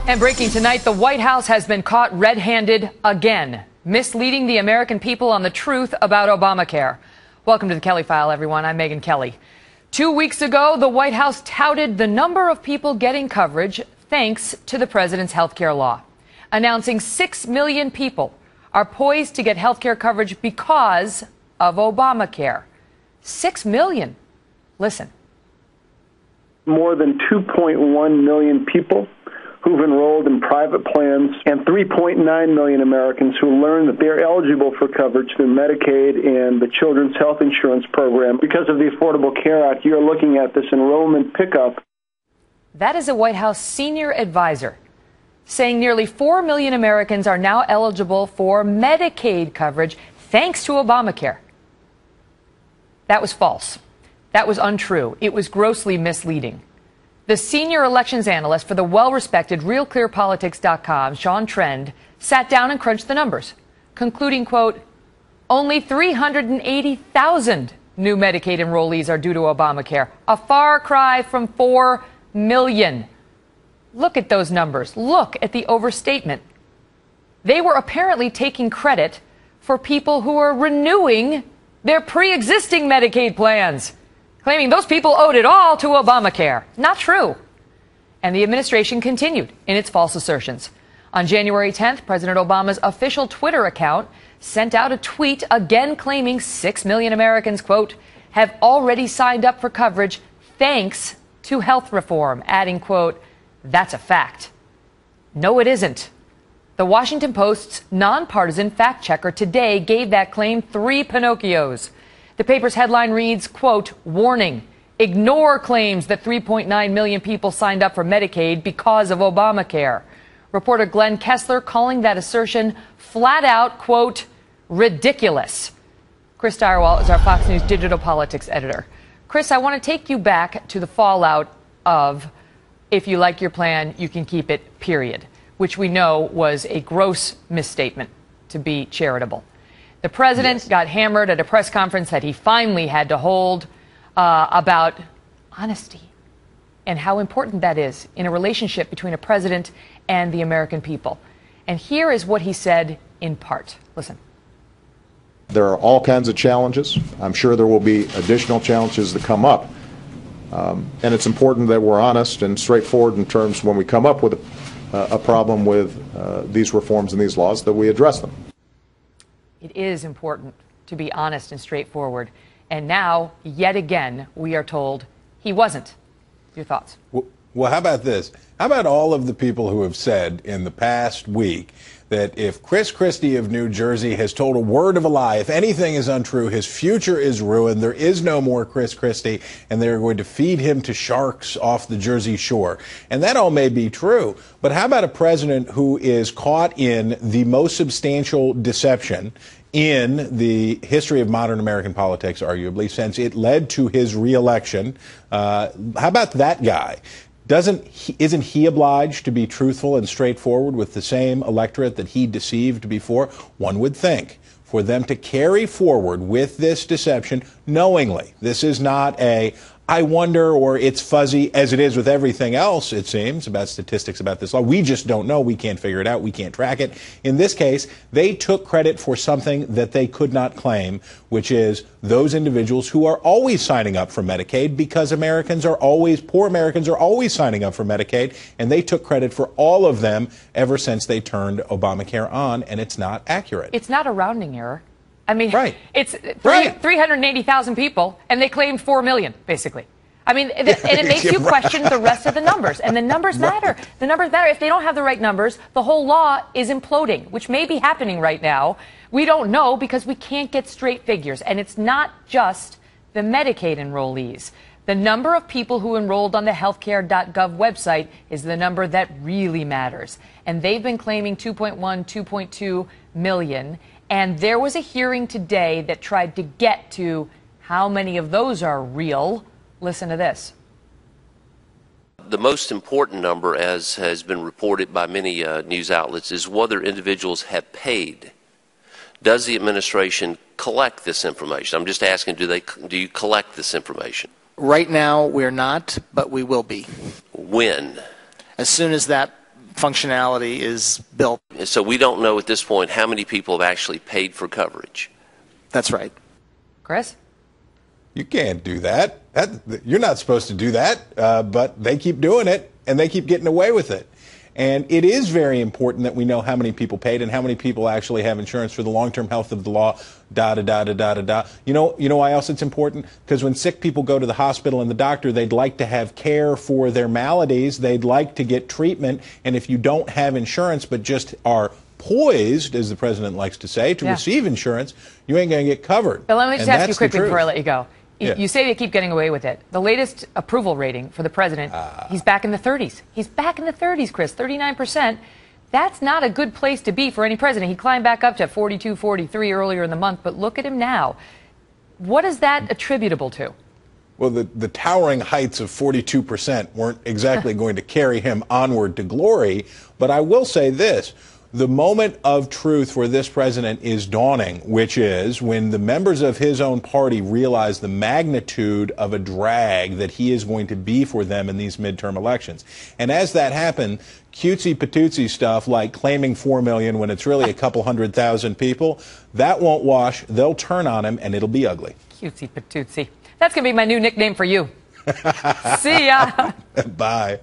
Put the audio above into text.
And breaking tonight, the White House has been caught red-handed again, misleading the American people on the truth about Obamacare. Welcome to the Kelly File, everyone. I'm Megyn Kelly. 2 weeks ago, the White House touted the number of people getting coverage thanks to the president's health care law, announcing 6 million people are poised to get health care coverage because of Obamacare. 6 million. Listen. More than 2.1 million people who've enrolled in private plans, and 3.9 million Americans who learned that they're eligible for coverage through Medicaid and the Children's Health Insurance Program. Because of the Affordable Care Act, you're looking at this enrollment pickup. That is a White House senior advisor saying nearly 4 million Americans are now eligible for Medicaid coverage thanks to Obamacare. That was false. That was untrue. It was grossly misleading. The senior elections analyst for the well-respected RealClearPolitics.com, Sean Trend, sat down and crunched the numbers, concluding, quote, only 380,000 new Medicaid enrollees are due to Obamacare, a far cry from 4 million. Look at those numbers. Look at the overstatement. They were apparently taking credit for people who are renewing their pre-existing Medicaid plans, claiming those people owed it all to Obamacare. Not true. And the administration continued in its false assertions. On January 10th, President Obama's official Twitter account sent out a tweet again claiming 6 million Americans, quote, have already signed up for coverage thanks to health reform, adding, quote, that's a fact. No, it isn't. The Washington Post's nonpartisan fact checker today gave that claim 3 Pinocchios. The paper's headline reads, quote, warning, ignore claims that 3.9 million people signed up for Medicaid because of Obamacare. Reporter Glenn Kessler calling that assertion flat out, quote, ridiculous. Chris Direwalt is our Fox News digital politics editor. Chris, I want to take you back to the fallout of if you like your plan, you can keep it, period, which we know was a gross misstatement, to be charitable. The president got hammered at a press conference that he finally had to hold about honesty and how important that is in a relationship between a president and the American people. And here is what he said in part. Listen. There are all kinds of challenges. I'm sure there will be additional challenges that come up. And it's important that we're honest and straightforward in terms when we come up with a problem with these reforms and these laws, that we address them. It is important to be honest and straightforward. And now, yet again, we are told he wasn't. Your thoughts? Well, how about this? How about all of the people who have said in the past week that if Chris Christie of New Jersey has told a word of a lie, if anything is untrue, his future is ruined, there is no more Chris Christie, and they're going to feed him to sharks off the Jersey shore. And that all may be true, but how about a president who is caught in the most substantial deception in the history of modern American politics, arguably, since it led to his reelection? How about that guy? Isn't he obliged to be truthful and straightforward with the same electorate that he deceived before? One would think for them to carry forward with this deception knowingly. This is not a I wonder, or it's fuzzy, as it is with everything else, it seems, about statistics about this law. We just don't know. We can't figure it out. We can't track it. In this case, they took credit for something that they could not claim, which is those individuals who are always signing up for Medicaid, because poor Americans are always signing up for Medicaid, and they took credit for all of them ever since they turned Obamacare on, and it's not accurate. It's not a rounding error. I mean, right. It's 380,000 people, and they claimed 4 million, basically. I mean, and it makes you question the rest of the numbers. And the numbers matter. The numbers matter. If they don't have the right numbers, the whole law is imploding, which may be happening right now. We don't know because we can't get straight figures. And it's not just the Medicaid enrollees. The number of people who enrolled on the healthcare.gov website is the number that really matters. And they've been claiming 2.1, 2.2 million. And there was a hearing today that tried to get to how many of those are real. Listen to this. The most important number, as has been reported by many news outlets, is whether individuals have paid. Does the administration collect this information? I'm just asking, do you collect this information? Right now, we're not, but we will be. When? As soon as that functionality is built. So we don't know at this point how many people have actually paid for coverage. That's right. Chris? You can't do that. You're not supposed to do that, but they keep doing it, and they keep getting away with it. And it is very important that we know how many people paid and how many people actually have insurance for the long-term health of the law, da-da-da-da-da-da-da. You know why else it's important? Because when sick people go to the hospital and the doctor, they'd like to have care for their maladies. They'd like to get treatment. And if you don't have insurance but just are poised, as the president likes to say, to receive insurance, you ain't going to get covered. But let me just ask you quickly before I let you go. Yeah. You say they keep getting away with it. The latest approval rating for the president, he's back in the 30s. He's back in the 30s, Chris, 39%. That's not a good place to be for any president. He climbed back up to 42, 43 earlier in the month, but look at him now. What is that attributable to? Well, the towering heights of 42% weren't exactly going to carry him onward to glory, but I will say this. The moment of truth for this president is dawning, which is when the members of his own party realize the magnitude of a drag that he is going to be for them in these midterm elections. And as that happens, cutesy patootsy stuff like claiming 4 million when it's really a couple 100,000 people, that won't wash. They'll turn on him, and it'll be ugly. Cutesy patootsy. That's going to be my new nickname for you. See ya. Bye.